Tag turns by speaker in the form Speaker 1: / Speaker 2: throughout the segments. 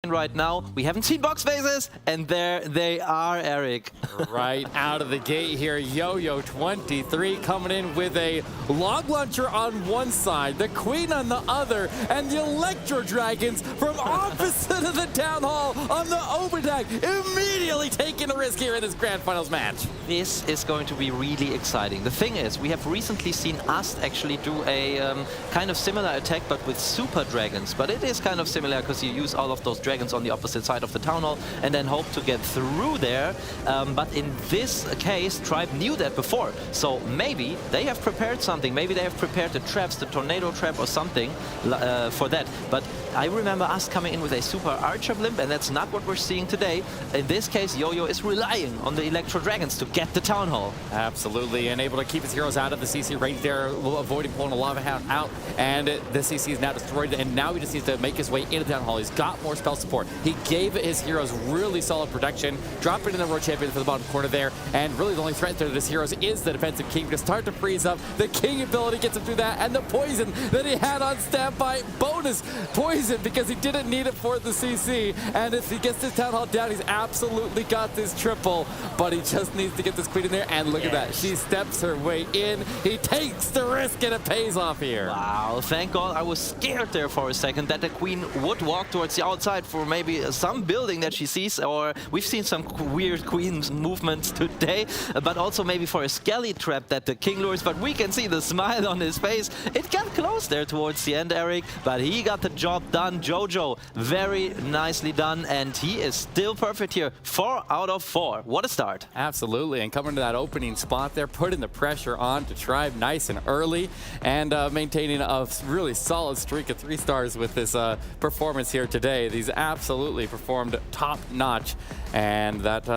Speaker 1: right now. We haven't seen box phases, and there they are, Eric.
Speaker 2: Right out of the gate here, Yo-Yo23 coming in with a log launcher on one side, the Queen on the other, and the Electro Dragons from opposite of the Town Hall on the open deck, immediately taking a risk here in this Grand Finals match.
Speaker 1: This is going to be really exciting. The thing is, we have recently seen Ast actually do a kind of similar attack, but with Super Dragons. But it is kind of similar because you use all of those dragons on the opposite side of the Town Hall and then hope to get through there. But in this case, Tribe knew that before. So maybe they have prepared something. Maybe they have prepared the traps, the Tornado Trap or something for that. But I remember us coming in with a Super Archer Blimp, and that's not what we're seeing today. In this case, Yo-Yo is relying on the Electro Dragons to get the Town Hall.
Speaker 2: Absolutely, and able to keep his heroes out of the CC range there, avoiding pulling a Lava Hound out, and the CC is now destroyed, and now he just needs to make his way into the Town Hall. He's got more spell support. He gave his heroes really solid protection, dropping in the World Champion for the bottom corner there, and really the only threat to his heroes is the defensive King to start to freeze up. The King ability gets him through that, and the poison that he had on standby, bonus poison because he didn't need it for the CC, and if he gets this Town Hall down, he's absolutely got this triple, but he just needs to get this Queen in there, and look at that, she steps her way in, he takes the risk, and it pays off here.
Speaker 1: Wow, thank God. I was scared there for a second that the Queen would walk towards the outside for maybe some building that she sees, or we've seen some weird Queen's movements today, but also maybe for a Skelly trap that the King lures, but we can see the smile on his face. It got close there towards the end, Eric, but he got the job done. Jojo, very nicely done, and he is still perfect here. 4 out of 4. What a start.
Speaker 2: Absolutely, and coming to that opening spot there, putting the pressure on to Tribe nice and early, and maintaining a really solid streak of 3 stars with this performance here today. These absolutely performed top-notch, and that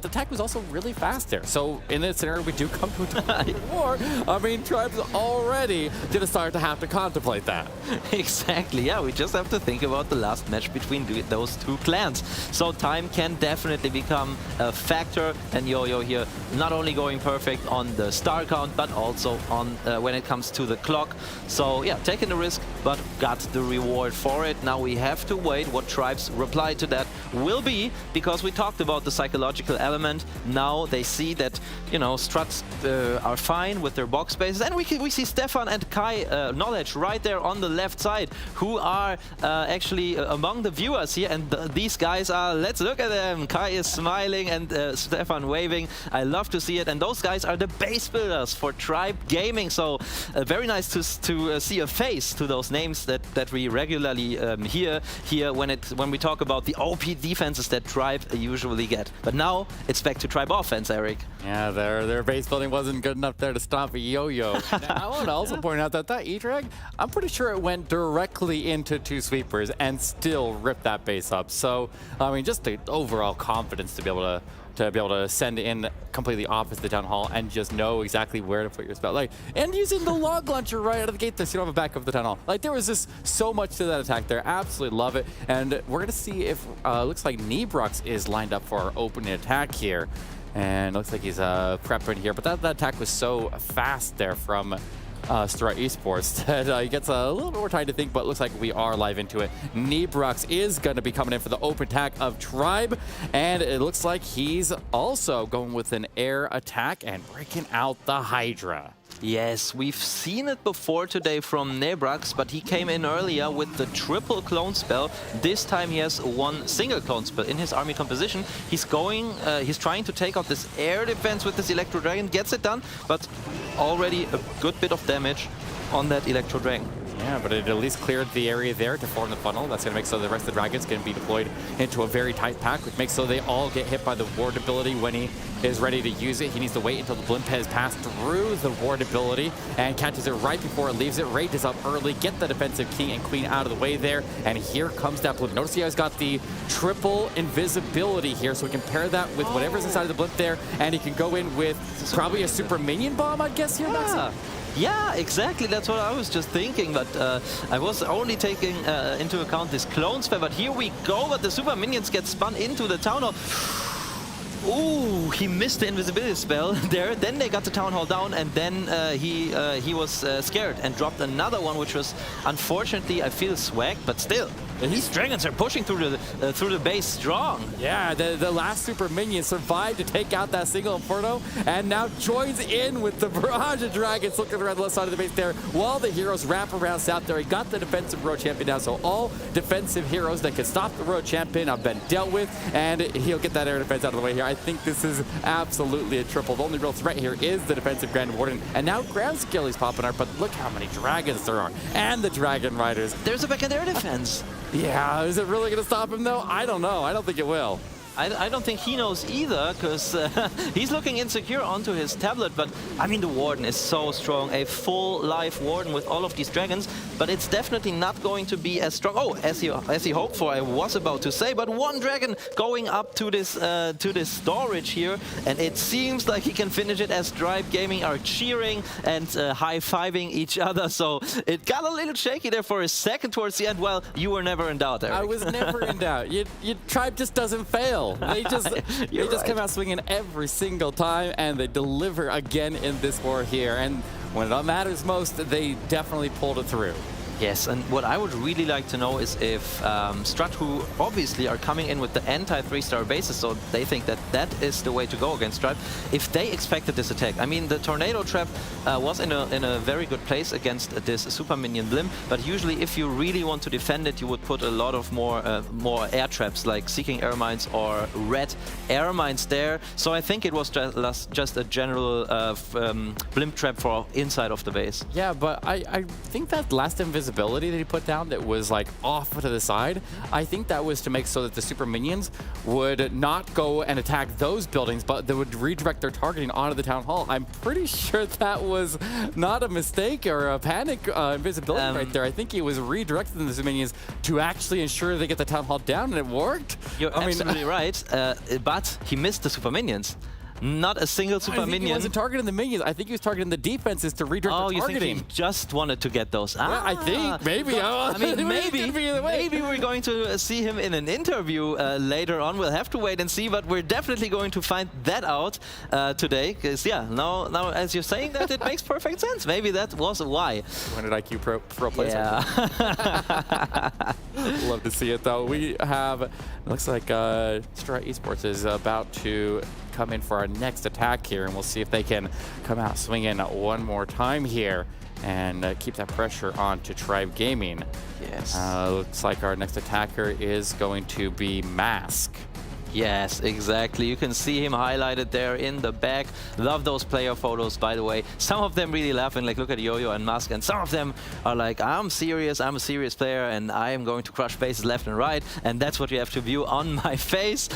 Speaker 2: attack was also really fast there. So in this scenario, we do come to a war. I mean, Tribe's already gonna start to have to contemplate that.
Speaker 1: Exactly, yeah, we just have to think about the last match between those two clans. So time can definitely become a factor, and Yo-Yo here not only going perfect on the star count, but also on when it comes to the clock. So yeah, taking the risk, but got the reward for it. Now we have to wait what Tribe's reply to that will be, because we talked about the psychological element. Now they see that, you know, Struts are fine with their box spaces, and we see Stefan and Kai Knowledge right there on the left side, who are actually among the viewers here, and these guys are, let's look at them. Kai is smiling and Stefan waving. I love to see it, and those guys are the base builders for Tribe Gaming. So very nice to see a face to those names that we regularly hear here when we talk about the OP defenses that Tribe usually get. But now it's back to Tribe offense, Eric.
Speaker 2: Yeah, their base building wasn't good enough there to stop a Yo-Yo. I want to also point out that E-Drag, I'm pretty sure it went directly into 2 sweepers and still ripped that base up. So, I mean, just the overall confidence to be able to send in completely opposite the Town Hall and just know exactly where to put your spell. And using the log launcher right out of the gate so you don't have a backup of the Town Hall. There was just so much to that attack there. Absolutely love it. And we're going to see if, looks like Nebrox is lined up for our opening attack here. And looks like he's prepping here. But that attack was so fast there from Star Esports that he gets a little bit more time to think, but looks like we are live into it. Nebrox is going to be coming in for the open attack of Tribe, and it looks like he's also going with an air attack and breaking out the Hydra.
Speaker 1: Yes, we've seen it before today from Nebrox, but he came in earlier with the triple clone spell. This time he has 1 single clone spell in his army composition. He's trying to take out this air defense with this Electro Dragon, gets it done, but already a good bit of damage on that Electro Dragon.
Speaker 2: Yeah, but it at least cleared the area there to form the funnel. That's going to make so the rest of the dragons can be deployed into a very tight pack, which makes so they all get hit by the ward ability when he is ready to use it. He needs to wait until the blimp has passed through the ward ability and catches it right before it leaves it. Rages up early, get the defensive King and Queen out of the way there, and here comes that blimp. Notice he has got the triple invisibility here, so we can pair that with whatever's inside of the blimp there, and he can go in with probably a super minion bomb, I guess, here, Maxi?
Speaker 1: Yeah, exactly. That's what I was just thinking, but I was only taking into account this clone spell, but here we go, but the super minions get spun into the Town Hall. Ooh, he missed the invisibility spell there. Then they got the Town Hall down, and then he was scared and dropped another one, which was, unfortunately, I feel swag, but still. These dragons are pushing through the base strong.
Speaker 2: Yeah, the last super minion survived to take out that single Inferno, and now joins in with the barrage of dragons looking around the left side of the base there, while the heroes wrap around south there. He got the defensive road champion now, so all defensive heroes that can stop the road champion have been dealt with, and he'll get that air defense out of the way here. I think this is absolutely a triple. The only real threat here is the defensive Grand Warden, and now Ground Skilly's popping up, but look how many dragons there are, and the Dragon Riders.
Speaker 1: There's a back and air defense.
Speaker 2: Yeah, is it really going to stop him though? I don't know. I don't think it will.
Speaker 1: I don't think he knows either, because he's looking insecure onto his tablet. But I mean, the Warden is so strong, a full life Warden with all of these dragons. But it's definitely not going to be as strong. Oh, as he hoped for, I was about to say. But one dragon going up to this storage here, and it seems like he can finish it as Stripe Gaming are cheering and high-fiving each other. So it got a little shaky there for a second towards the end. Well, you were never in doubt, Eric.
Speaker 2: I was never in doubt. Your Tribe just doesn't fail. They just come out swinging every single time, and they deliver again in this war here. And when it all matters most, they definitely pulled it through.
Speaker 1: Yes, and what I would really like to know is if Strut, who obviously are coming in with the anti-3-star bases, so they think that that is the way to go against Stripe, if they expected this attack. I mean, the Tornado Trap was in a very good place against this Super Minion Blim, but usually if you really want to defend it, you would put a lot of more air traps, like Seeking Air Mines or Red Air Mines there. So I think it was just a general Blimp trap for inside of the base.
Speaker 2: Yeah, but I think that last invisibility that he put down that was like off to the side, I think that was to make so that the super minions would not go and attack those buildings, but they would redirect their targeting onto the town hall. I'm pretty sure that was not a mistake or a panic invisibility right there. I think he was redirecting the minions to actually ensure they get the town hall down, and it worked.
Speaker 1: You're absolutely right, but he missed the super minions. Not a single super minion.
Speaker 2: He wasn't targeting the minions. I think he was targeting the defenses to redirect the targeting.
Speaker 1: You think he just wanted to get those?
Speaker 2: Yeah, I think. Maybe.
Speaker 1: I mean, maybe we're going to see him in an interview later on. We'll have to wait and see, but we're definitely going to find that out today. Because, yeah, now as you're saying that, it makes perfect sense. Maybe that was why.
Speaker 2: 200 IQ pro players.
Speaker 1: Yeah.
Speaker 2: Love to see it, though. We have, looks like Strut Esports is about to come in for our next attack here, and we'll see if they can come out swinging one more time here and keep that pressure on to Tribe Gaming.
Speaker 1: Yes.
Speaker 2: Looks like our next attacker is going to be Mask.
Speaker 1: Yes, exactly. You can see him highlighted there in the back. Love those player photos, by the way. Some of them really laughing, like look at Yo-Yo and Mask, and some of them are like, I'm serious, I'm a serious player, and I am going to crush bases left and right, and that's what you have to view on my face.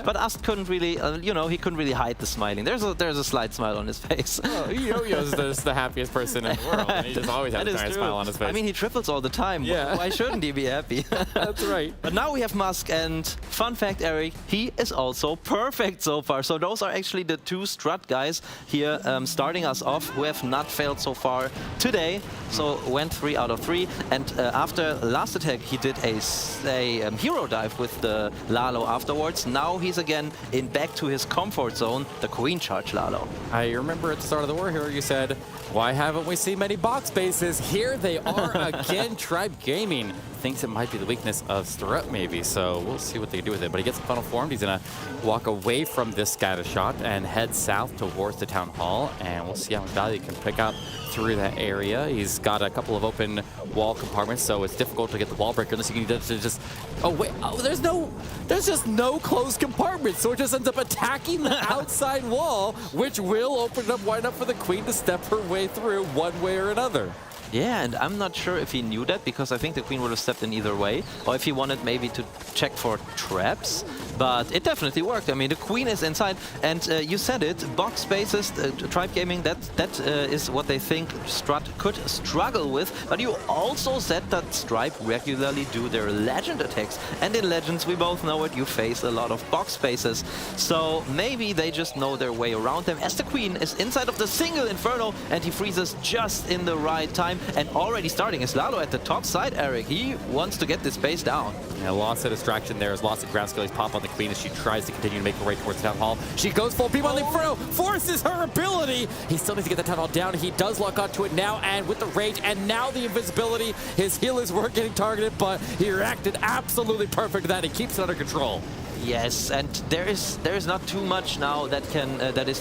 Speaker 1: But Ast couldn't really, you know, he couldn't really hide the smiling. There's a slight smile on his face.
Speaker 2: Oh, Yo-Yo's just the happiest person in the world, and he just always has a giant smile on his face.
Speaker 1: I mean, he triples all the time.
Speaker 2: Yeah.
Speaker 1: Why shouldn't he be happy?
Speaker 2: That's right.
Speaker 1: But now we have Mask, and fun fact, Eric, he is also perfect so far. So those are actually the two Strut guys here starting us off, who have not failed so far today. So went 3 out of 3. And after last attack, he did a hero dive with the Lalo afterwards. Now he's again back to his comfort zone, the Queen Charge Lalo.
Speaker 2: I remember at the start of the war here, you said, why haven't we seen many box bases? Here they are again. Tribe Gaming thinks it might be the weakness of Strut, maybe. So we'll see what they do with it. But he gets funnel formed. He's going to walk away from this scatter shot and head south towards the town hall. And we'll see how much value he can pick up through that area. He's got a couple of open wall compartments, so it's difficult to get the wall breaker unless you can just... Oh, wait. Oh, there's just no closed compartment. So it just ends up attacking the outside wall, which will open it up wide enough for the Queen to step her way through one way or another.
Speaker 1: Yeah, and I'm not sure if he knew that, because I think the Queen would have stepped in either way, or if he wanted maybe to check for traps. But it definitely worked. I mean, the Queen is inside, and you said it, box spaces, Tribe Gaming, that is what they think Strut could struggle with. But you also said that Stripe regularly do their Legend attacks, and in Legends, we both know it, you face a lot of box spaces. So maybe they just know their way around them, as the Queen is inside of the single Inferno, and he freezes just in the right time. and already starting is Lalo at the top side, Eric. He wants to get this base down.
Speaker 2: Yeah, lots of distraction there as lots of ground skill. He's pop on the Queen as she tries to continue to make her way towards Town Hall. She goes full beam on the Inferno, forces her ability. He still needs to get the Town Hall down. He does lock onto it now, and with the rage, and now the invisibility. His healers were getting targeted, but he reacted absolutely perfect to that. He keeps it under control.
Speaker 1: Yes, and there is not too much now that can that is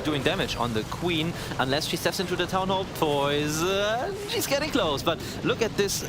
Speaker 1: doing damage on the Queen unless she steps into the Town Hall poison. She's getting close, but look at this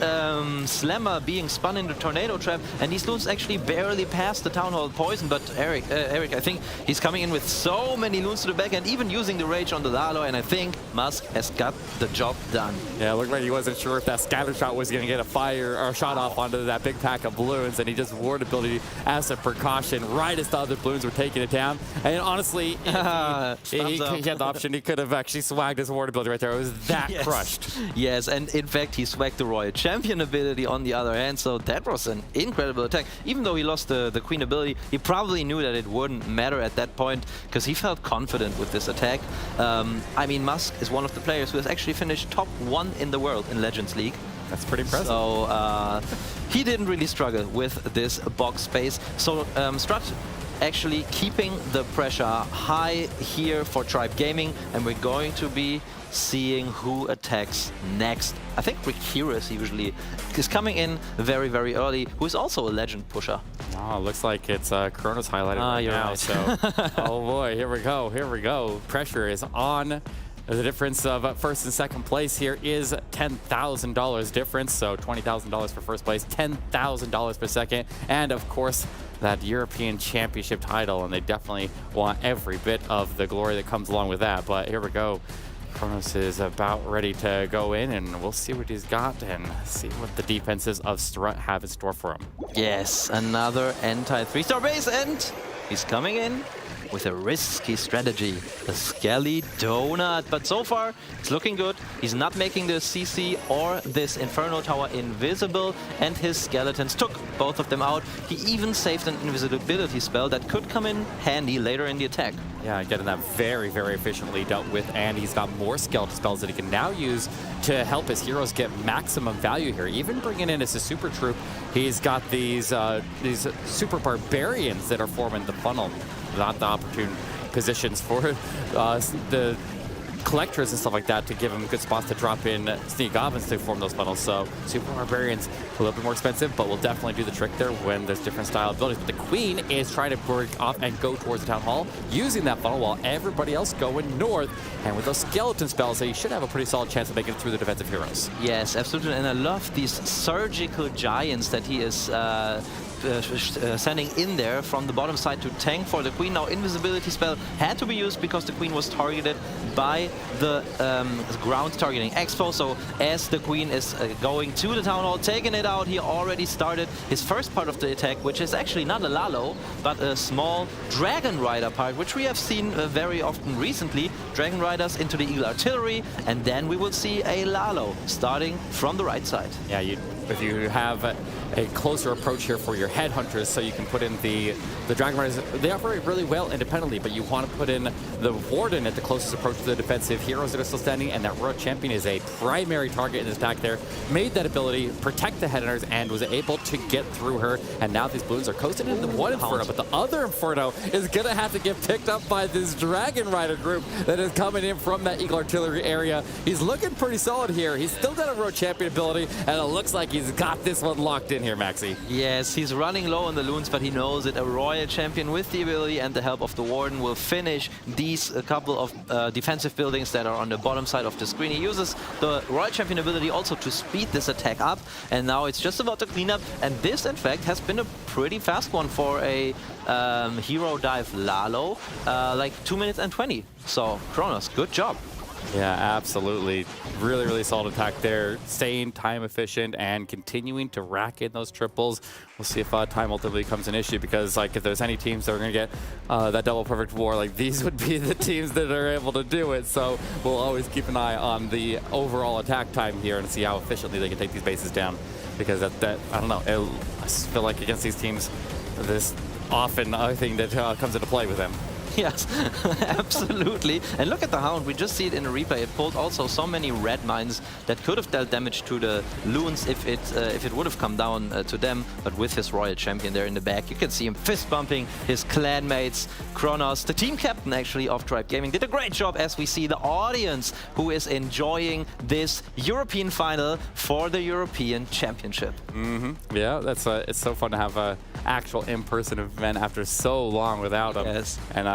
Speaker 1: Slammer being spun into Tornado Trap, and these loons actually barely pass the Town Hall poison. But Eric, I think he's coming in with so many loons to the back and even using the rage on the Lalo, and I think Musk has got the job done.
Speaker 2: Yeah, it looked like he wasn't sure if that scatter shot was going to get a fire or a shot off onto that big pack of balloons, and he just ward ability as a precaution right as the other balloons were taking it down. And honestly, he had the option. He could have actually swagged his ward ability right there. It was that crushed.
Speaker 1: Yes, and in fact, he swagged the Royal Champion ability on the other hand, so that was an incredible attack. Even though he lost the Queen ability, he probably knew that it wouldn't matter at that point because he felt confident with this attack. I mean, Musk is one of the players who has actually finished top 1 in the world in Legends League.
Speaker 2: That's pretty impressive.
Speaker 1: So he didn't really struggle with this box space. So Strut actually keeping the pressure high here for Tribe Gaming, and we're going to be seeing who attacks next. I think Rikiris usually is coming in very, very early, who is also a legend pusher.
Speaker 2: Oh, looks like it's Chronos highlighted right now.
Speaker 1: Right.
Speaker 2: So, oh boy, here we go, here we go. Pressure is on. The difference of first and second place here is $10,000 difference, so $20,000 for first place, $10,000 for second, and of course that European Championship title, and they definitely want every bit of the glory that comes along with that. But here we go. Chronos is about ready to go in, and we'll see what he's got and see what the defenses of Strut have in store for him.
Speaker 1: Yes, another anti-3-star base, and he's coming in with a risky strategy, the Skelly Donut. But so far, it's looking good. He's not making the CC or this Inferno Tower invisible, and his skeletons took both of them out. He even saved an invisibility spell that could come in handy later in the attack.
Speaker 2: Yeah, getting that very, very efficiently dealt with, and he's got more skeleton spells that he can now use to help his heroes get maximum value here. Even bringing in as a super troop, he's got these super barbarians that are forming the funnel. Not the opportune positions for the collectors and stuff like that to give him good spots to drop in sneak goblins to form those funnels. So super barbarians a little bit more expensive, but will definitely do the trick there when there's different style abilities. But the Queen is trying to break off and go towards the Town Hall using that funnel while everybody else going north. And with those skeleton spells, he should have a pretty solid chance of making it through the defensive heroes.
Speaker 1: Yes, absolutely. And I love these surgical giants that he is sending in there from the bottom side to tank for the Queen. Now, invisibility spell had to be used because the Queen was targeted by the ground targeting Expo. So as the Queen is going to the Town Hall, taking it out, he already started his first part of the attack, which is actually not a Lalo, but a small Dragon Rider part, which we have seen very often recently. Dragon Riders into the Eagle Artillery, and then we will see a Lalo starting from the right side.
Speaker 2: Yeah, if you have a closer approach here for your headhunters, so you can put in the Dragon Riders. They operate really well independently, but you want to put in the Warden at the closest approach to the defensive heroes that are still standing, and that Royal Champion is a primary target in this attack there. Made that ability, protect the headhunters, and was able to get through her, and now these balloons are coasting into the one Inferno, but the other Inferno is going to have to get picked up by this Dragon Rider group that is coming in from that Eagle Artillery area. He's looking pretty solid here. He's still got a Royal Champion ability, and it looks like he's got this one locked in here, Maxi.
Speaker 1: Yes, he's running low on the loons, but he knows that a Royal Champion with the ability and the help of the Warden will finish these couple of defensive buildings that are on the bottom side of the screen. He uses the Royal Champion ability also to speed this attack up, and now it's just about to clean up. And this, in fact, has been a pretty fast one for a Hero Dive Lalo, like 2 minutes and 20. So, Chronos, good job.
Speaker 2: Yeah, absolutely. Really, really solid attack there. Staying time efficient and continuing to rack in those triples. We'll see if time ultimately becomes an issue, because like if there's any teams that are going to get that double perfect war, like these would be the teams that are able to do it. So we'll always keep an eye on the overall attack time here and see how efficiently they can take these bases down. Because that I don't know, I just feel like against these teams, this often a thing that comes into play with them.
Speaker 1: Yes, absolutely. And look at the Hound. We just see it in the replay. It pulled also so many red mines that could have dealt damage to the Loons if it would have come down to them. But with his Royal Champion there in the back, you can see him fist bumping his clan mates. Kronos, the team captain actually of Tribe Gaming, did a great job as we see the audience who is enjoying this European final for the European Championship.
Speaker 2: Yeah, that's it's so fun to have a actual in-person event after so long without them.
Speaker 1: Yes.
Speaker 2: And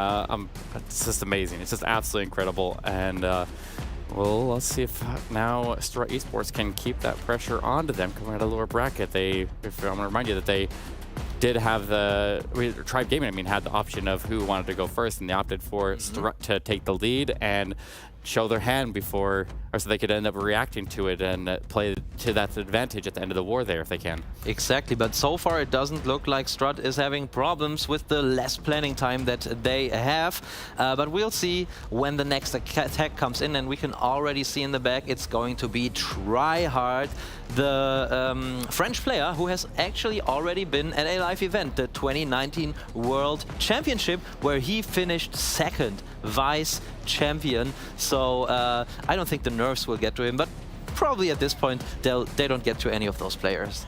Speaker 2: it's just amazing. It's just absolutely incredible. And well, let's see if now Strut Esports can keep that pressure onto them coming out of the lower bracket. I'm going to remind you that they did have Tribe Gaming, I mean, had the option of who wanted to go first, and they opted for Strut to take the lead and show their hand before, or so they could end up reacting to it and play to that advantage at the end of the war there if they can.
Speaker 1: Exactly, but so far it doesn't look like Strut is having problems with the less planning time that they have. But we'll see when the next attack comes in, and we can already see in the back it's going to be Tryhard, the French player who has actually already been at a live event, the 2019 World Championship, where he finished second, vice champion. So I don't think the nerves will get to him, but probably at this point they don't get to any of those players.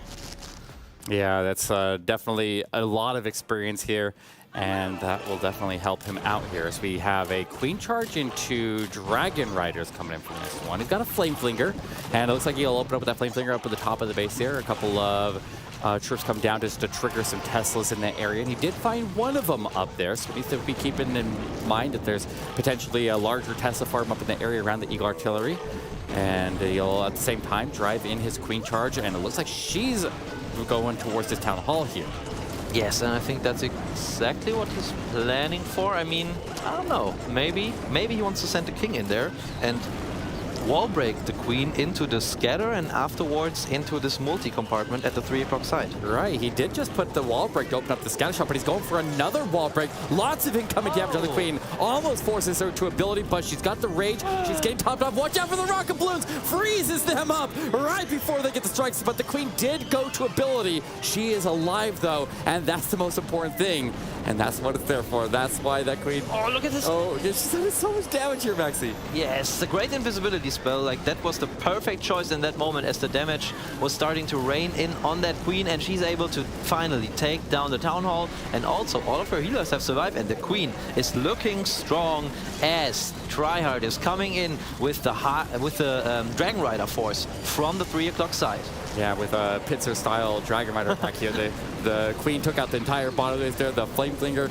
Speaker 2: Yeah, that's definitely a lot of experience here, and that will definitely help him out here as we have a Queen Charge into Dragon Riders coming in from this one. He's got a Flame Flinger, and it looks like he'll open up with that Flame Flinger up at the top of the base here. A couple of troops come down just to trigger some Teslas in that area, and he did find one of them up there, so we need to be keeping in mind that there's potentially a larger Tesla farm up in the area around the Eagle Artillery, and he'll at the same time drive in his Queen Charge, and it looks like she's going towards this Town Hall here.
Speaker 1: Yes, and I think that's exactly what he's planning for. I mean, I don't know, maybe he wants to send the king in there and wall break the Queen into the scatter and afterwards into this multi-compartment at the 3 o'clock side.
Speaker 2: Right, he did just put the wall break to open up the scatter shot, but he's going for another wall break. Lots of incoming damage on the Queen. Almost forces her to ability, but she's got the rage. She's getting topped off. Watch out for the rocket balloons. Freezes them up right before they get the strikes, but the Queen did go to ability. She is alive, though, and that's the most important thing. And that's what it's there for. That's why that Queen...
Speaker 1: Oh, look at this.
Speaker 2: Oh, she's doing so much damage here, Maxi.
Speaker 1: Yes, the great invisibility spell. Like, that was the perfect choice in that moment as the damage was starting to rain in on that Queen, and she's able to finally take down the Town Hall. And also, all of her healers have survived, and the Queen is looking strong as Tryhard is coming in with the Dragon Rider force from the 3 o'clock side.
Speaker 2: Yeah, with a Pitzer-style Dragon Rider back here, the Queen took out the entire bottom base there. The Flame Flinger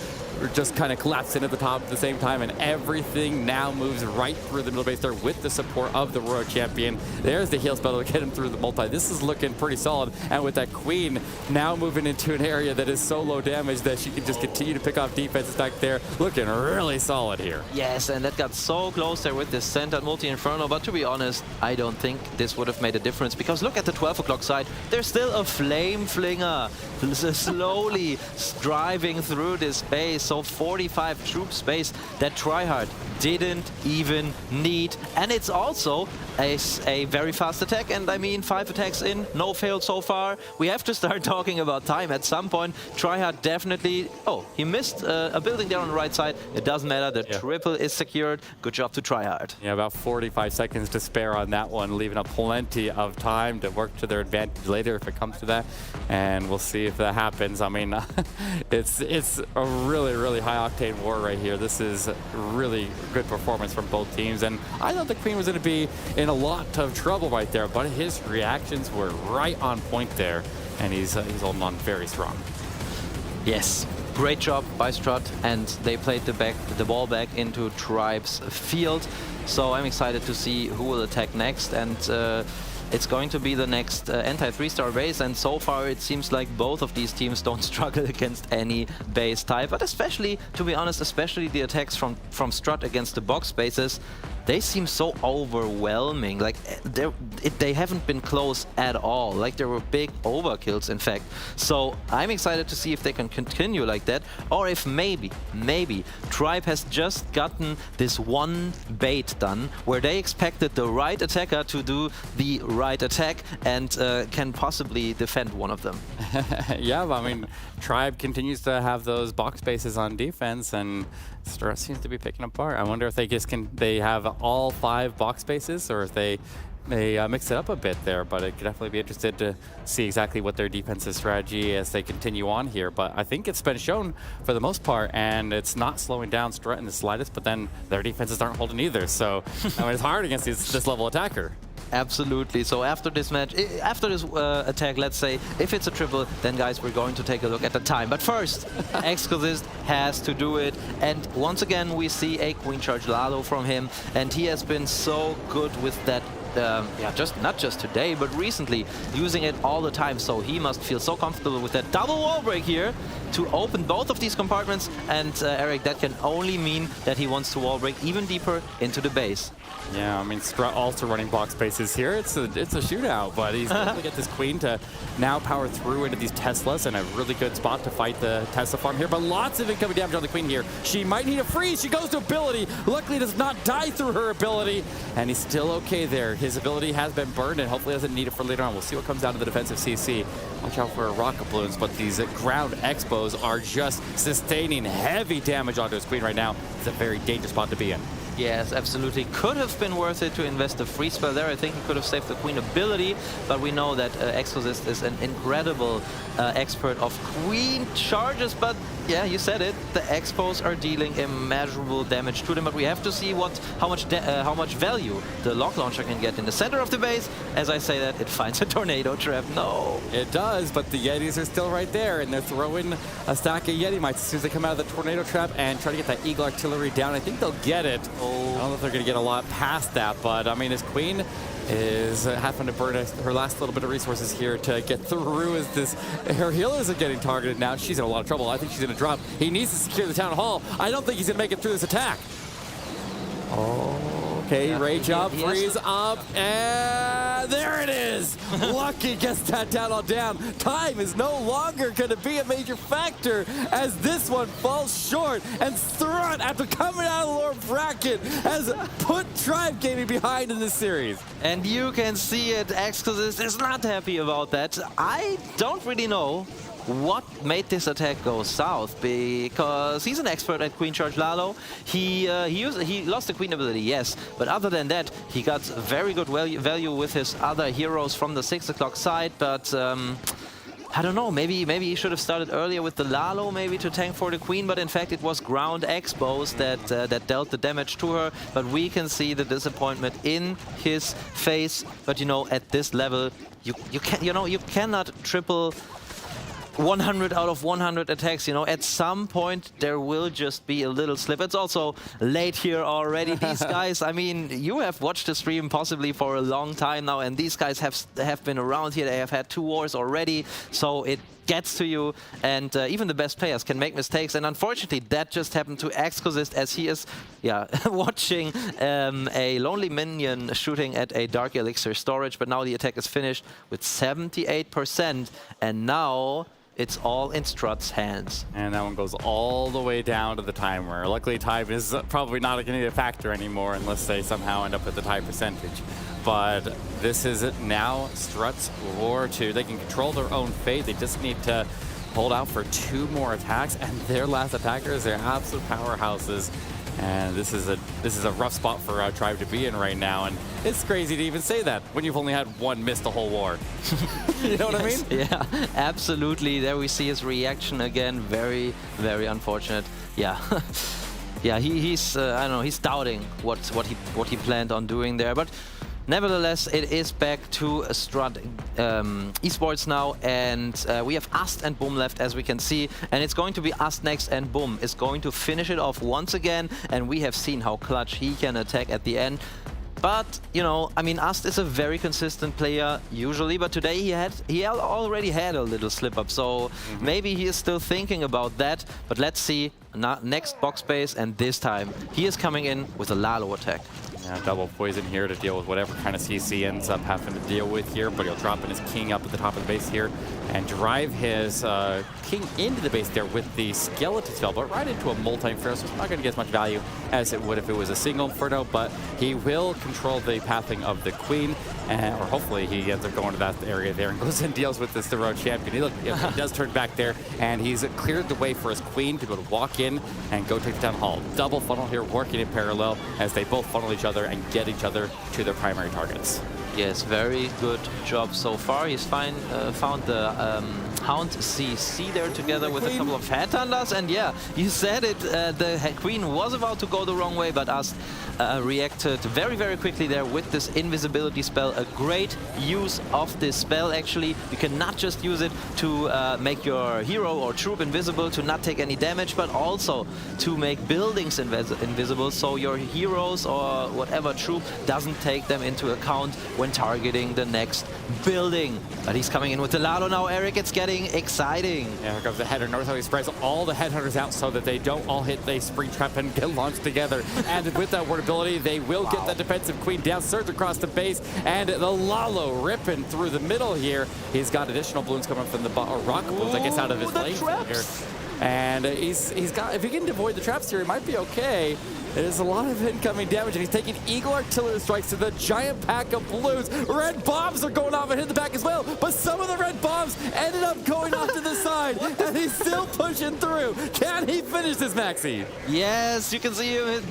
Speaker 2: just kind of collapsed in at the top at the same time, and everything now moves right through the middle base there with the support of the Royal Champion. There's the heal spell to get him through the multi. This is looking pretty solid, and with that Queen now moving into an area that is so low damage that she can just continue to pick off defenses back there, looking really solid here.
Speaker 1: Yes, and that got so close there with this centered multi-inferno, but to be honest, I don't think this would have made a difference, because look at the 12 o'clock side, there's still a Flame Flinger slowly driving through this base. So 45 troop space that Tryhard didn't even need. And it's also a very fast attack. And I mean, 5 attacks in, no failed so far. We have to start talking about time at some point. Tryhard definitely... Oh, he missed a building there on the right side. It doesn't matter. The triple is secured. Good job to Tryhard.
Speaker 2: Yeah, about 45 seconds to spare on that one, leaving up plenty of time to work to their advantage later if it comes to that. And we'll see if that happens. I mean, it's a really high-octane war right here. This is really good performance from both teams, and I thought the Queen was going to be in a lot of trouble right there, but his reactions were right on point there, and he's holding on very strong.
Speaker 1: Yes, great job by Strut, and they played the ball back into Tribe's field. So I'm excited to see who will attack next, and it's going to be the next anti-3-star base, and so far it seems like both of these teams don't struggle against any base type, but especially, to be honest, especially the attacks from Strut against the box bases, they seem so overwhelming. Like, they haven't been close at all. Like, there were big overkills, in fact. So I'm excited to see if they can continue like that, or if maybe Tribe has just gotten this one bait done where they expected the right attacker to do the right attack and can possibly defend one of them.
Speaker 2: Yeah, I mean, Tribe continues to have those box bases on defense, and Strut seems to be picking apart. I wonder if they have all 5 box spaces, or if they mix it up a bit there, but I could definitely be interested to see exactly what their defensive strategy as they continue on here. But I think it's been shown for the most part, and it's not slowing down Strut in the slightest, but then their defenses aren't holding either. So I mean, it's hard against this level attacker.
Speaker 1: Absolutely. So after this match, after this attack, let's say, if it's a triple, then guys, we're going to take a look at the time. But first, Exquisite has to do it. And once again, we see a Queen Charge Lalo from him. And he has been so good with that, not just today, but recently, using it all the time. So he must feel so comfortable with that double wall break here to open both of these compartments. And Eric, that can only mean that he wants to wall break even deeper into the base.
Speaker 2: Yeah, I mean, Strut also running box spaces here. It's a shootout, but he's able to get this Queen to now power through into these Teslas in a really good spot to fight the Tesla farm here. But lots of incoming damage on the Queen here. She might need a freeze. She goes to ability. Luckily, does not die through her ability, and he's still okay there. His ability has been burned, and hopefully doesn't need it for later on. We'll see what comes down to the defensive CC. Watch out for rocket balloons, but these ground expos are just sustaining heavy damage onto his Queen right now. It's a very dangerous spot to be in.
Speaker 1: Yes, absolutely. Could have been worth it to invest a free spell there. I think he could have saved the Queen ability, but we know that Exquisite is an incredible expert of Queen charges. But yeah, you said it. The expos are dealing immeasurable damage to them, but we have to see how much value the lock launcher can get in the center of the base. As I say that, it finds a tornado trap. No,
Speaker 2: it does, but the Yetis are still right there, and they're throwing a stack of Yeti mites as soon as they come out of the tornado trap and try to get that Eagle Artillery down. I think they'll get it. I don't know if they're going to get a lot past that, but I mean, his Queen is having to burn her last little bit of resources here to get through as her healers are getting targeted now. She's in a lot of trouble. I think she's going to drop. He needs to secure the town hall. I don't think he's going to make it through this attack. Okay, yeah, rage up, freeze up, and there it is! Lucky gets that down all down. Time is no longer going to be a major factor as this one falls short, and Strut, after coming out of the lower bracket, has put Tribe Gaming behind in this series.
Speaker 1: And you can see it, Exquisite is not happy about that. I don't really know what made this attack go south, because he's an expert at Queen Charge Lalo. He lost the Queen ability, yes, but other than that, he got very good value with his other heroes from the 6 o'clock side, but I don't know, maybe he should have started earlier with the Lalo, maybe to tank for the Queen, but in fact it was ground expos that dealt the damage to her. But we can see the disappointment in his face. But you know, at this level, you cannot triple 100 out of 100 attacks, you know. At some point there will just be a little slip. It's also late here already. These guys, I mean, you have watched the stream possibly for a long time now, and these guys have been around here. They have had 2 wars already, so it gets to you, and even the best players can make mistakes, and unfortunately that just happened to Exquisite as he is watching a lonely minion shooting at a Dark Elixir storage. But now the attack is finished with 78%, and now it's all in Strut's hands.
Speaker 2: And that one goes all the way down to the timer. Luckily, time is probably not going to be a factor anymore unless they somehow end up with the tie percentage. But this is it now. Strut's War 2. They can control their own fate. They just need to hold out for 2 more attacks, and their last attackers are absolute powerhouses. And this is a rough spot for Tribe to be in right now, and it's crazy to even say that when you've only had 1 miss the whole war. You know what I mean?
Speaker 1: Yeah, absolutely. There we see his reaction again. Very, very unfortunate. Yeah. Yeah, he's I don't know, he's doubting what he planned on doing there, but nevertheless, it is back to Strut Esports now, and we have Ast and Boom left, as we can see, and it's going to be Ast next, and Boom is going to finish it off once again, and we have seen how clutch he can attack at the end. But, you know, I mean, Ast is a very consistent player usually, but today he already had a little slip-up, so maybe he is still thinking about that. But let's see, next box space, and this time he is coming in with a Lalo attack.
Speaker 2: Yeah, double poison here to deal with whatever kind of CC ends up having to deal with here, but he'll drop in his king up at the top of the base here and drive his king into the base there with the skeleton spell, but right into a multi-inferno, so it's not going to get as much value as it would if it was a single inferno, but he will control the pathing of the Queen, or hopefully he ends up going to that area there and goes and deals with this Thorough champion. He does turn back there, and he's cleared the way for his queen to be able to walk in and go take the town hall. Double funnel here working in parallel as they both funnel each other and get each other to their primary targets.
Speaker 1: Yes, very good job so far. He's found the Hound CC there together with a couple of headhunters, and yeah, you said it, the queen was about to go the wrong way, but Ast reacted very, very quickly there with this invisibility spell. A great use of this spell, actually. You can not just use it to make your hero or troop invisible, to not take any damage, but also to make buildings invisible, so your heroes or whatever troop doesn't take them into account when targeting the next building. But he's coming in with the Lalo now, Eric. It's getting exciting.
Speaker 2: Yeah, here comes the header north. He spreads all the headhunters out so that they don't all hit the spring trap and get launched together. And with that ward ability, they will get the defensive queen down, surge across the base, and the Lalo ripping through the middle here. He's got additional balloons coming from the rock balloons, I guess, out of his lane here. And he's got, if he can avoid the traps here, he might be okay. There's a lot of incoming damage, and he's taking Eagle Artillery Strikes to the giant pack of balloons. Red bombs are going off and hitting the back as well, but some of the red bombs ended up going off to the side, and he's still pushing through. Can he finish this, Maxi?
Speaker 1: Yes, you can see him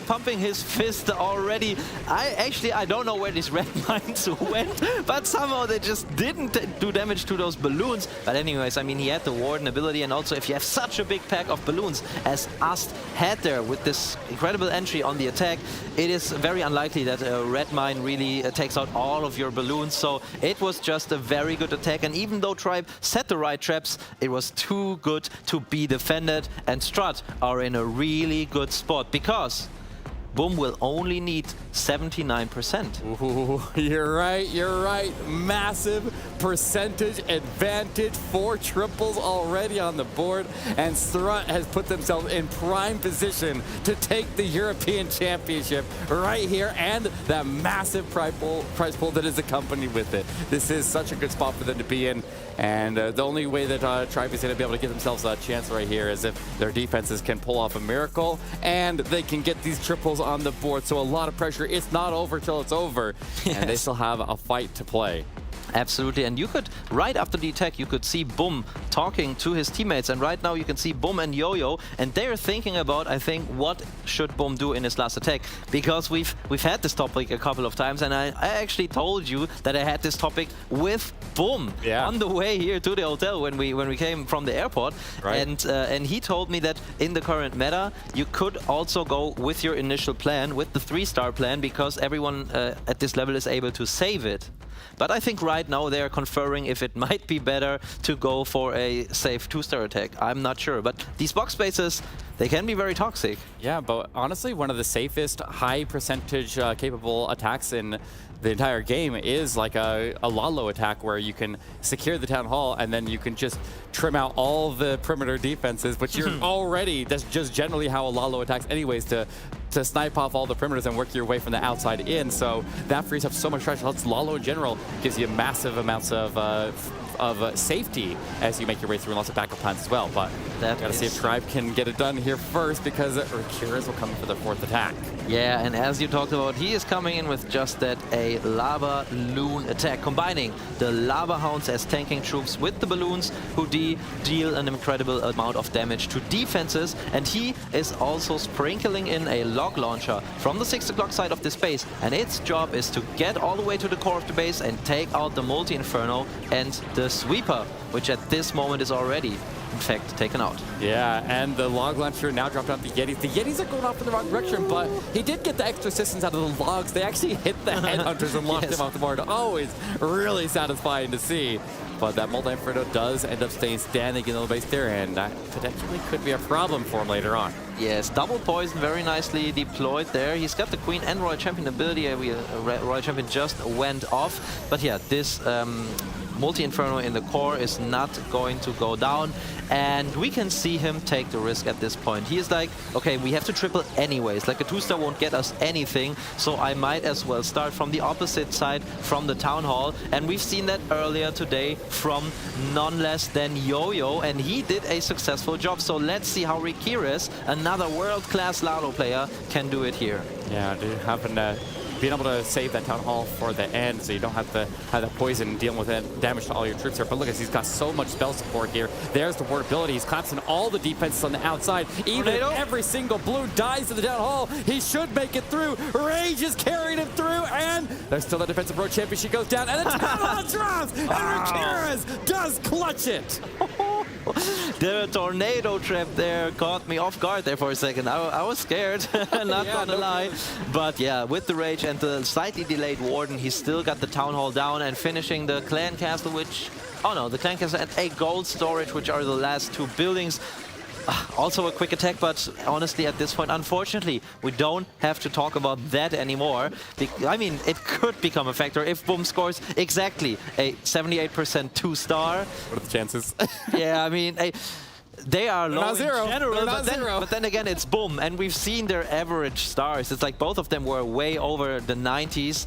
Speaker 1: pumping his fist already. I don't know where these red mines went, but somehow they just didn't do damage to those balloons. But anyways, I mean, he had the Warden ability, and also if you have such a big pack of balloons as Ast had there with this incredible entry on the attack, it is very unlikely that a red mine really takes out all of your balloons. So it was just a very good attack, and even though Tribe set the right traps, it was too good to be defended, and Strut are in a really good spot because Boom will only need 79%.
Speaker 2: Ooh, you're right. Massive percentage advantage. 4 triples already on the board, and Strut has put themselves in prime position to take the European Championship right here, and that massive prize pool that is accompanied with it. This is such a good spot for them to be in, and the only way that Tribe is going to be able to give themselves a chance right here is if their defenses can pull off a miracle, and they can get these triples on the board. So a lot of pressure. It's not over till it's over. Yes. And they still have a fight to play.
Speaker 1: Absolutely, and you could, right after the attack, you could see Boom talking to his teammates, and right now you can see Boom and Yo-Yo, and they're thinking about, I think, what should Boom do in his last attack, because we've had this topic a couple of times, and I actually told you that I had this topic with Boom on the way here to the hotel when we came from the airport, and he told me that in the current meta you could also go with your initial plan, with the 3-star plan, because everyone at this level is able to save it. But I think right now they are conferring if it might be better to go for a safe 2-star attack. I'm not sure, but these box spaces, they can be very toxic.
Speaker 2: Yeah, but honestly, one of the safest high percentage capable attacks in the entire game is like a Lalo attack, where you can secure the town hall and then you can just trim out all the perimeter defenses, which you're already, that's just generally how a Lalo attacks anyways, to snipe off all the perimeters and work your way from the outside in. So that frees up so much pressure. Lalo in general gives you massive amounts of safety as you make your way through, and lots of backup plans as well. But gotta see if Tribe can get it done here first, because Rakiras will come in for the 4th attack.
Speaker 1: Yeah, and as you talked about, he is coming in with just that, a Lava Loon attack, combining the Lava Hounds as tanking troops with the balloons, who deal an incredible amount of damage to defenses, and he is also sprinkling in a log launcher from the 6 o'clock side of this base, and its job is to get all the way to the core of the base and take out the Multi-Inferno and the Sweeper, which at this moment is already, in fact, taken out.
Speaker 2: Yeah, and the log launcher now dropped out the Yetis. The Yetis are going off in the wrong direction, but he did get the extra assistance out of the logs. They actually hit the headhunters and locked them off the board. Always really satisfying to see. But that Multi-Inferno does end up staying standing in the base there, and that potentially could be a problem for him later on.
Speaker 1: Yes, double poison, very nicely deployed there. He's got the Queen and Royal Champion ability. Royal Champion just went off. But yeah, this Multi-Inferno in the core is not going to go down, and we can see him take the risk at this point. He is like, okay, we have to triple anyways, like a 2-star won't get us anything, so I might as well start from the opposite side, from the Town Hall, and we've seen that earlier today from none less than Yo-Yo, and he did a successful job. So let's see how Rakiras, another world-class Lalo player, can do it here.
Speaker 2: Yeah, having to being able to save that Town Hall for the end so you don't have to have that poison dealing with that damage to all your troops here. But look, he's got so much spell support here. There's the ward ability. He's collapsing all the defenses on the outside. Even if every single blue dies to the Town Hall, he should make it through. Rage is carrying him through, and there's still the defensive pro champion. She goes down, and the Town Hall drops, and Rakiras does clutch it.
Speaker 1: The tornado trap there caught me off guard there for a second. I was scared, not gonna lie. But yeah, with the Rage and the slightly delayed Warden, he's still got the Town Hall down and finishing the Clan Castle, which... Oh no, the Clan Castle and a gold storage, which are the last two buildings. Also a quick attack, but honestly at this point, unfortunately, we don't have to talk about that anymore. I mean, it could become a factor if Boom scores exactly a 78% 2-star.
Speaker 2: What are the chances?
Speaker 1: Yeah, I mean, they are low in general,
Speaker 2: but
Speaker 1: then again, it's Boom, and we've seen their average stars. It's like both of them were way over the 90s.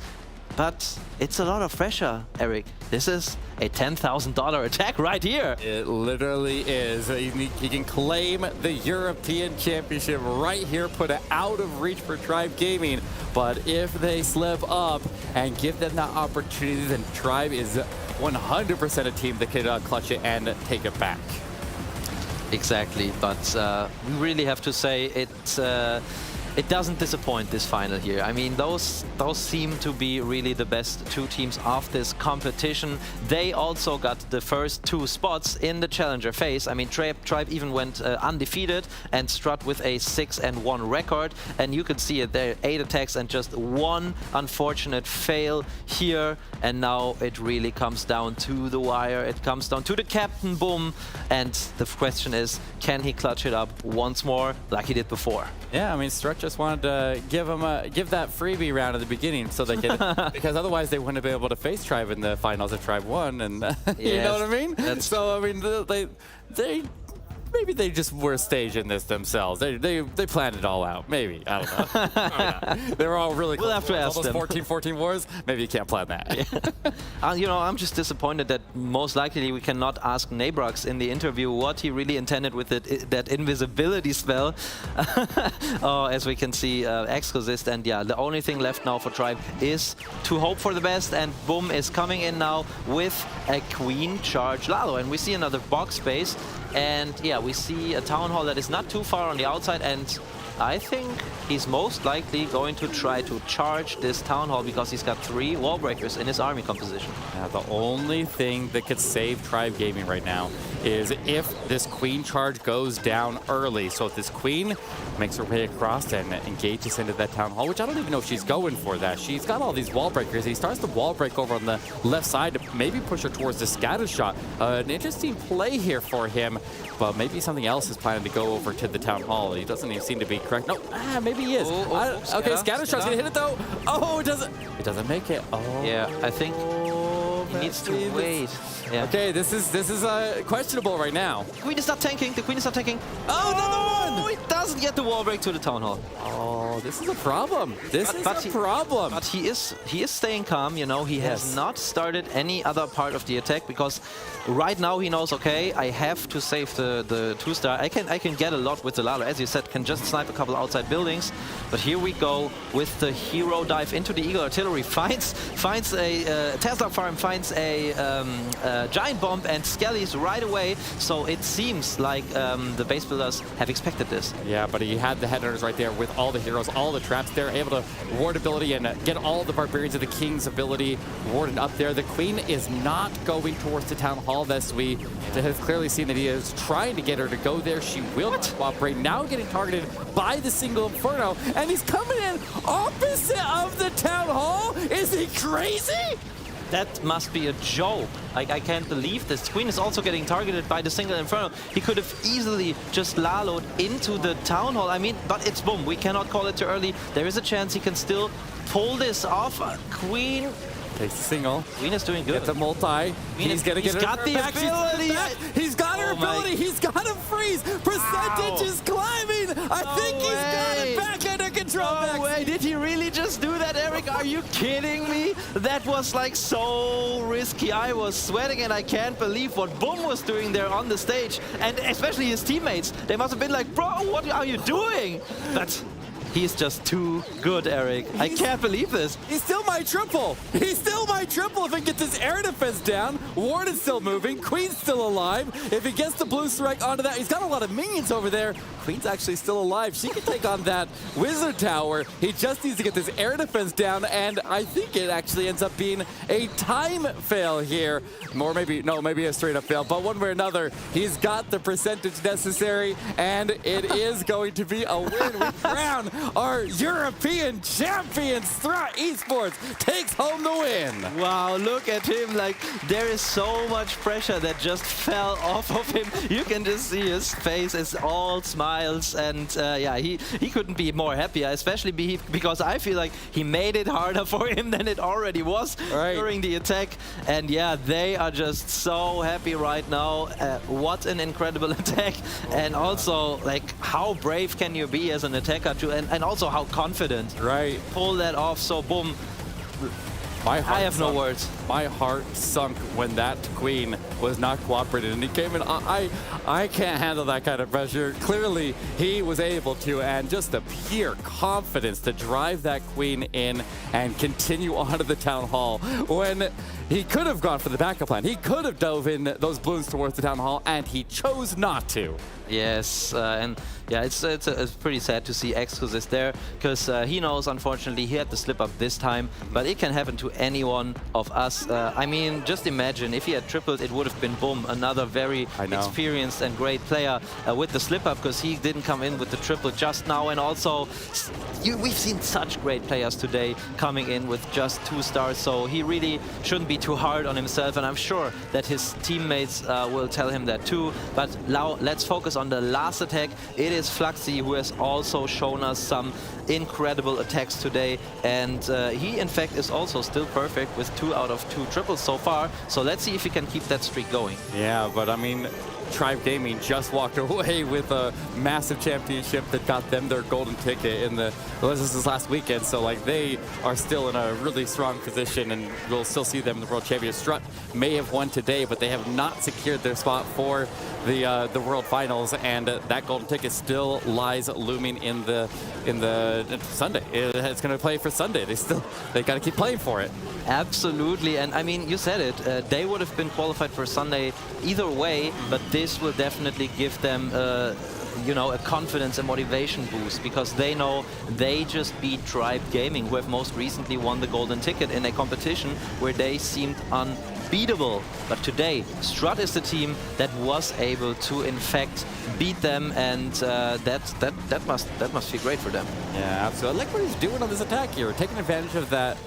Speaker 1: But it's a lot of pressure, Eric. This is a $10,000 attack right here.
Speaker 2: It literally is. He can claim the European Championship right here, put it out of reach for Tribe Gaming. But if they slip up and give them that opportunity, then Tribe is 100% a team that can clutch it and take it back.
Speaker 1: Exactly, but we really have to say it doesn't disappoint, this final here. I mean, those seem to be really the best two teams of this competition. They also got the first two spots in the challenger phase. I mean, Tribe even went undefeated, and Strut with a 6-1 record. And you can see it there, 8 attacks and just one unfortunate fail here. And now it really comes down to the wire. It comes down to the captain, Boom. And the question is, can he clutch it up once more like he did before?
Speaker 2: Yeah, I mean, Strut just wanted to give that freebie round at the beginning so they could, because otherwise they wouldn't have been able to face Tribe in the finals if Tribe won, and you know what I mean? So I mean, they maybe they just were staging this themselves. They planned it all out. Maybe, I don't know. Oh, yeah. They were all really close.
Speaker 1: We'll have to ask them.
Speaker 2: All those 14 wars. Maybe you can't plan that.
Speaker 1: Yeah. You know, I'm just disappointed that most likely we cannot ask Nabrux in the interview what he really intended with that invisibility spell. As we can see, Exorcist, and yeah, the only thing left now for Tribe is to hope for the best, and Boom is coming in now with a Queen Charge Lalo, and we see another box space. And yeah, we see a Town Hall that is not too far on the outside, and I think he's most likely going to try to charge this Town Hall because he's got 3 wall breakers in his army composition.
Speaker 2: Yeah, the only thing that could save Tribe Gaming right now is if this Queen charge goes down early. So if this Queen makes her way across and engages into that Town Hall, which I don't even know if she's going for that. She's got all these wall breakers. He starts the wall break over on the left side to maybe push her towards the scatter shot. An interesting play here for him, but maybe something else is planning to go over to the Town Hall. He doesn't even seem to be correct. No, maybe he is. Okay, scatter shot's gonna hit it though. Oh, it doesn't make it. Oh.
Speaker 1: Yeah, I think he needs to wait. Yeah.
Speaker 2: Okay, this is questionable right now.
Speaker 1: The Queen is not tanking. The Queen is not tanking.
Speaker 2: Oh, another one!
Speaker 1: It doesn't get the wall break to the Town Hall.
Speaker 2: Oh, this is a problem. This is a problem.
Speaker 1: But he is staying calm. You know, he has not started any other part of the attack because right now he knows, okay, I have to save the 2-star. I can get a lot with the Lalo, as you said, can just snipe a couple outside buildings. But here we go with the hero dive into the Eagle Artillery. Finds a Tesla farm, finds a giant bomb, and Skelly's right away. So it seems like the base builders have expected this.
Speaker 2: Yeah, but he had the headhunters right there with all the heroes, all the traps there, able to ward ability and get all the barbarians of the King's ability warded up there. The Queen is not going towards the Town Hall. Thus, we have clearly seen that he is trying to get her to go there. She will not cooperate. Now getting targeted by the single Inferno, and he's coming in opposite of the Town Hall. Is he crazy?
Speaker 1: That must be a joke. Like, I can't believe this. Queen is also getting targeted by the single Inferno. He could have easily just Lalo'd into the Town Hall. I mean, but it's Boom. We cannot call it too early. There is a chance he can still pull this off. Queen
Speaker 2: takes the single.
Speaker 1: Queen is doing good.
Speaker 2: Get the multi. He's gonna get
Speaker 1: got the ability.
Speaker 2: He's got her ability. He's got a freeze. Percentage is climbing. I think he's got it back under control.
Speaker 1: No way. Did he really just do that, Eric? Are you kidding me? That was like so risky. I was sweating, and I can't believe what Boom was doing there on the stage. And especially his teammates. They must have been like, bro, what are you doing? But He's just too good, Eric. I can't believe this.
Speaker 2: He's still my triple. He's still my triple if he gets his air defense down. Ward is still moving. Queen's still alive. If he gets the blue strike onto that, he's got a lot of minions over there. Queen's actually still alive. She can take on that wizard tower. He just needs to get this air defense down, and I think it actually ends up being a time fail here. Or maybe, no, maybe a straight up fail. But one way or another, he's got the percentage necessary, and it is going to be a win. We crown our European champion. Strut Esports takes home the win.
Speaker 1: Wow, look at him. Like, there is so much pressure that just fell off of him. You can just see his face is all smiles, and yeah, he couldn't be more happier, especially because I feel like he made it harder for him than it already was during the attack. And yeah, they are just so happy right now. What an incredible attack. And also, like, how brave can you be as an attacker too, and also how confident.
Speaker 2: Right.
Speaker 1: Pull that off, so boom.
Speaker 2: I have
Speaker 1: no words.
Speaker 2: My heart sunk when that queen was not cooperating, and he came in. I can't handle that kind of pressure. Clearly, he was able to, and just the pure confidence to drive that queen in and continue on to the town hall when he could have gone for the backup plan. He could have dove in those balloons towards the town hall, and he chose not to.
Speaker 1: Yes, and yeah, it's pretty sad to see Exquisite there, because he knows, unfortunately, he had the slip up this time, but it can happen to any one of us. I mean, just imagine if he had tripled, it would have been boom, another very experienced and great player with the slip up, because he didn't come in with the triple just now. And also, we've seen such great players today coming in with just 2 stars, so he really shouldn't be too hard on himself, and I'm sure that his teammates will tell him that too. But now let's focus on the last attack. It is Fluxy, who has also shown us some incredible attacks today, and he in fact is also still perfect with 2 out of 2 triples so far. So let's see if he can keep that streak going.
Speaker 2: Yeah, but I mean, Tribe Gaming just walked away with a massive championship that got them their golden ticket in the, well, this is last weekend, so like they are still in a really strong position, and we'll still see them in the World Champions. Strut may have won today, but they have not secured their spot for the World Finals, and that golden ticket still lies looming in the Sunday. It's going to play for Sunday. They got to keep playing for it.
Speaker 1: Absolutely, and I mean, you said it. They would have been qualified for Sunday either way, but this will definitely give them, you know, a confidence and motivation boost, because they know they just beat Tribe Gaming, who have most recently won the golden ticket in a competition where they seemed unbeatable. But today, Strut is the team that was able to, in fact, beat them, and that must feel great for them.
Speaker 2: Yeah, absolutely. I like what he's doing on this attack here, taking advantage of that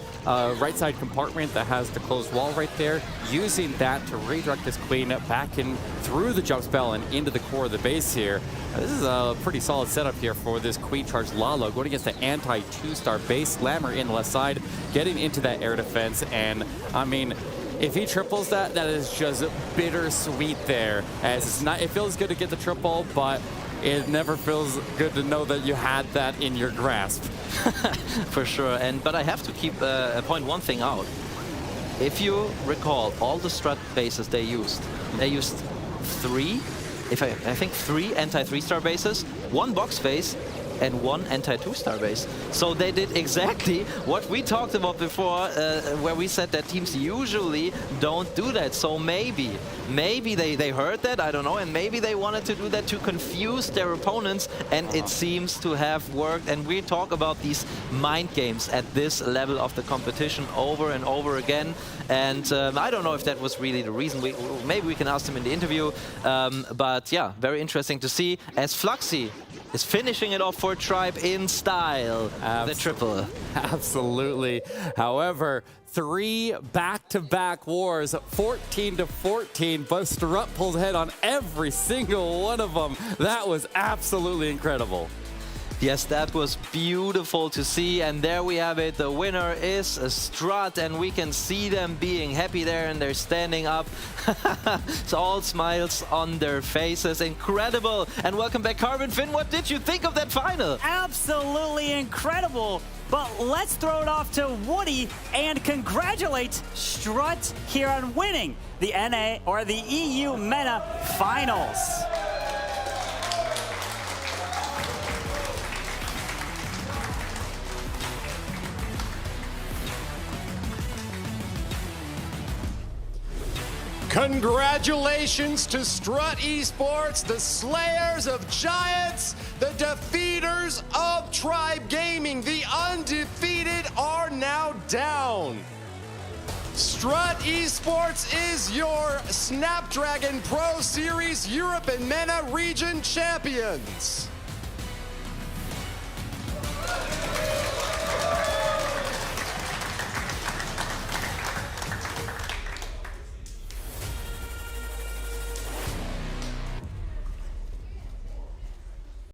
Speaker 2: right side compartment that has the closed wall right there, using that to redirect this queen back in through the jump spell and into the core of the base here. This is a pretty solid setup here for this queen charge Lalo, going against the anti 2-star base Slammer in the left side, getting into that air defense. And I mean, if he triples that, that is just bittersweet there, as it's not, it feels good to get the triple, but it never feels good to know that you had that in your grasp.
Speaker 1: For sure, but I have to point one thing out. If you recall, all the Strut bases they used 3, I think 3 anti-3-star bases, 1 box phase, and 1 anti-2-star base. So they did exactly what we talked about before, where we said that teams usually don't do that. So maybe they heard that, I don't know, and maybe they wanted to do that to confuse their opponents, and it seems to have worked. And we talk about these mind games at this level of the competition over and over again. And I don't know if that was really the reason. Maybe we can ask them in the interview. But yeah, very interesting to see, as Fluxy is finishing it off for Tribe in style. The triple.
Speaker 2: Absolutely. However, 3 back-to-back wars, 14-14, but Strut pulls ahead on every single one of them. That was absolutely incredible.
Speaker 1: Yes, that was beautiful to see, and there we have it. The winner is Strut, and we can see them being happy there, and they're standing up. It's all smiles on their faces. Incredible! And welcome back, Carbon Finn. What did you think of that final?
Speaker 3: Absolutely incredible! But let's throw it off to Woody and congratulate Strut here on winning the NA or the EU MENA Finals.
Speaker 4: Congratulations to Strut Esports, the slayers of giants, the defeaters of Tribe Gaming. The undefeated are now down. Strut Esports is your Snapdragon Pro Series Europe and MENA region champions.